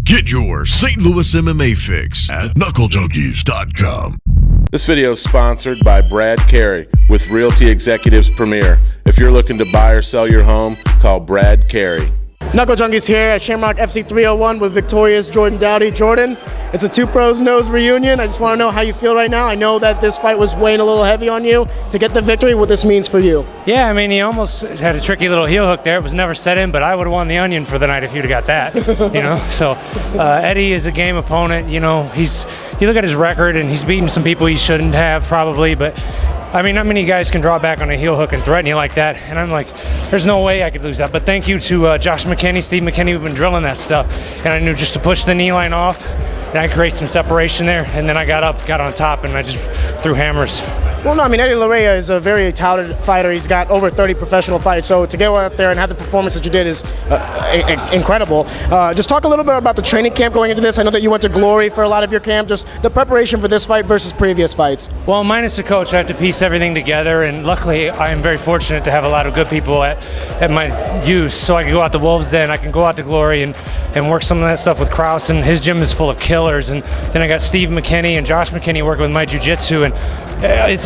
Get your St. Louis MMA fix at knucklejunkies.com. This video is sponsored by Brad Carey with Realty Executives Premier. If you're looking to buy or sell your home, call Brad Carey. Knuckle Junkies here at Shamrock FC 301 with victorious Jordan Dowdy. Jordan, it's a Two Pros Nose reunion. I just want to know how you feel right now. I know that this fight was weighing a little heavy on you. To get the victory, what this means for you. Yeah, I mean, he almost had a tricky little heel hook there. It was never set in, but I would have won the onion for the night if you'd have got that. You know, so Eddie is a game opponent. You know, you look at his record, and he's beaten some people he shouldn't have probably, but I mean, not many guys can draw back on a heel hook and threaten you like that, and I'm like, there's no way I could lose that. But thank you to Josh McKinney, Steve McKinney, who've been drilling that stuff, and I knew just to push the knee line off, and I create some separation there, and then I got up, got on top, and I just threw hammers. Well, no, I mean, Eddie Hilaria is a very touted fighter. He's got over 30 professional fights, so to go out there and have the performance that you did is incredible. Just talk a little bit about the training camp going into this. I know that you went to Glory for a lot of your camp, just the preparation for this fight versus previous fights. Well, minus the coach, I have to piece everything together, and luckily I am very fortunate to have a lot of good people at my use, so I can go out to Wolves Den, I can go out to Glory and work some of that stuff with Krause, and his gym is full of killers, and then I got Steve McKinney and Josh McKinney working with my jiu-jitsu, and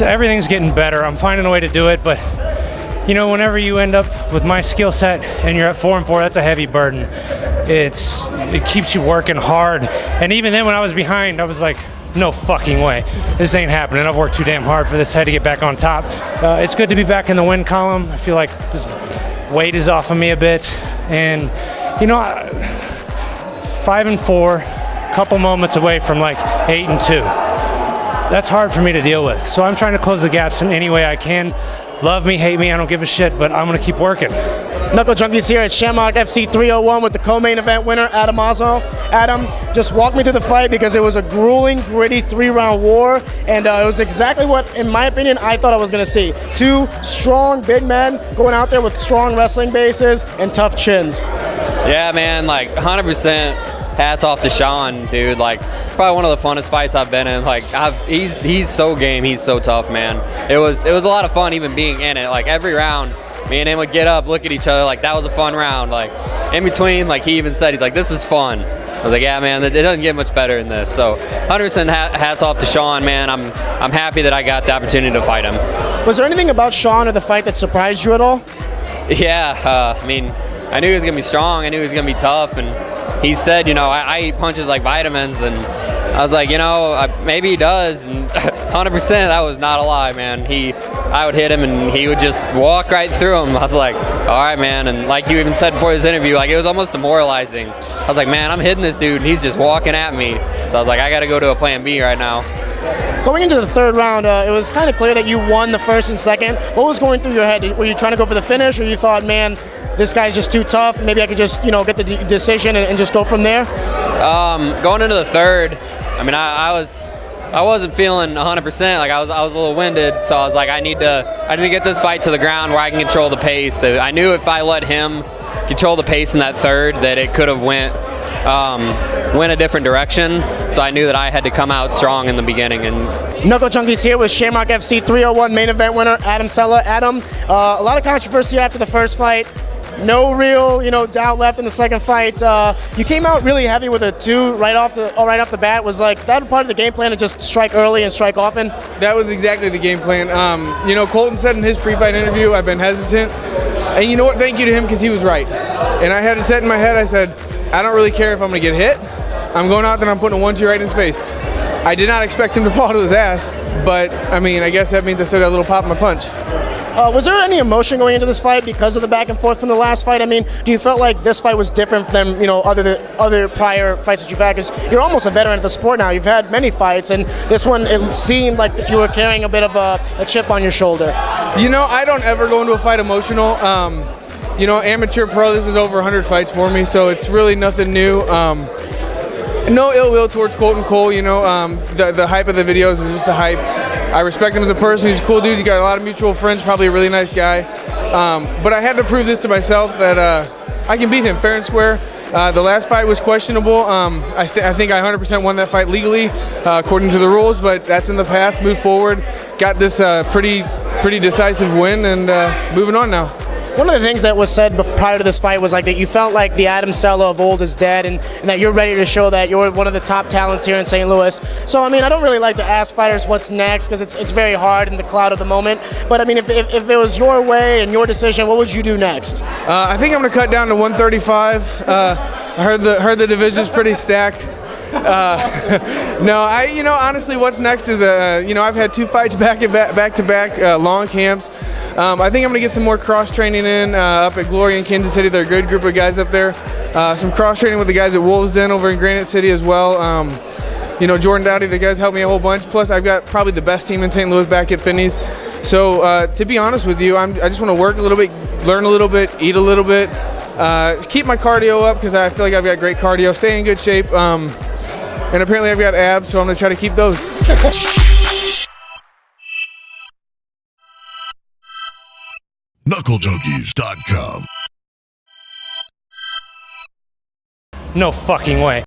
everything's getting better. I'm finding a way to do it, but you know, whenever you end up with my skill set and you're at 4-4, that's a heavy burden. It keeps you working hard, and even then when I was behind, I was like, no fucking way. This ain't happening. I've worked too damn hard for this head to get back on top. It's good to be back in the win column. I feel like this weight is off of me a bit, and you know, 5-4, couple moments away from like 8-2. That's hard for me to deal with. So I'm trying to close the gaps in any way I can. Love me, hate me, I don't give a shit, but I'm gonna keep working. Knuckle Junkies here at Shamrock FC 301 with the co-main event winner, Adam Osmoe. Adam, just walk me through the fight because it was a grueling, gritty 3-round war, and it was exactly what, in my opinion, I thought I was gonna see. Two strong, big men going out there with strong wrestling bases and tough chins. Yeah, man, like 100% hats off to Sean, dude. Like, probably one of the funnest fights I've been in. Like, he's so game, he's so tough, man. It was a lot of fun even being in it. Like, every round, me and him would get up, look at each other, like, that was a fun round. Like, in between, like, he even said, he's like, this is fun. I was like, yeah, man, it doesn't get much better than this. So 100% hats off to Sean, man. I'm happy that I got the opportunity to fight him. Was there anything about Sean or the fight that surprised you at all? Yeah, I mean, I knew he was going to be strong. I knew he was going to be tough. And he said, you know, I eat punches like vitamins. And I was like, you know, maybe he does. And 100%, that was not a lie, man. I would hit him and he would just walk right through him. I was like, all right, man. And like you even said before this interview, like, it was almost demoralizing. I was like, man, I'm hitting this dude and he's just walking at me. So I was like, I got to go to a plan B right now. Going into the third round, it was kind of clear that you won the first and second. What was going through your head? Were you trying to go for the finish, or you thought, man, this guy's just too tough, maybe I could just, you know, get the decision and just go from there? Going into the third, I mean, I wasn't feeling 100%. Like, I was a little winded, so I was like, I need to get this fight to the ground where I can control the pace. So I knew if I let him control the pace in that third, that it could have went a different direction. So I knew that I had to come out strong in the beginning. And Knuckle Junkies here with Shamrock FC 301 main event winner Adam Cella. Adam, a lot of controversy after the first fight. No real, you know, doubt left in the second fight. You came out really heavy with a 2 right off the bat. Was like that part of the game plan to just strike early and strike often? That was exactly the game plan. You know, Colton said in his pre-fight interview, I've been hesitant, and you know what? Thank you to him because he was right. And I had it set in my head. I said, I don't really care if I'm going to get hit. I'm going out there and I'm putting a 1-2 right in his face. I did not expect him to fall to his ass, but I mean, I guess that means I still got a little pop in my punch. Was there any emotion going into this fight because of the back and forth from the last fight? I mean, do you feel like this fight was different than, you know, other prior fights that you've had? Because you're almost a veteran of the sport now. You've had many fights, and this one, it seemed like you were carrying a bit of a chip on your shoulder. You know, I don't ever go into a fight emotional. You know, amateur pro, this is over 100 fights for me, so it's really nothing new. No ill will towards Colton Cole, you know, the hype of the videos is just the hype. I respect him as a person. He's a cool dude. He's got a lot of mutual friends, probably a really nice guy. But I had to prove this to myself that I can beat him fair and square. The last fight was questionable. I think I 100% won that fight legally, according to the rules, but that's in the past. Moved forward, got this pretty decisive win, and moving on now. one of the things that was said prior to this fight was like that you felt like the Adam Cella of old is dead, and that you're ready to show that you're one of the top talents here in St. Louis. So I mean, I don't really like to ask fighters what's next because it's very hard in the cloud of the moment. But I mean, if it was your way and your decision, what would you do next? I think I'm going to cut down to 135. I heard the division's pretty stacked. No, honestly, what's next is I've had 2 fights back to back, long camps. I think I'm gonna get some more cross training in up at Glory in Kansas City. They're a good group of guys up there. Some cross training with the guys at Wolves Den over in Granite City as well. Jordan Dowdy, the guys helped me a whole bunch. Plus, I've got probably the best team in St. Louis back at Finney's. So to be honest with you, I just want to work a little bit, learn a little bit, eat a little bit, keep my cardio up because I feel like I've got great cardio, stay in good shape. And apparently I've got abs, so I'm going to try to keep those. knucklejunkies.com. No fucking way.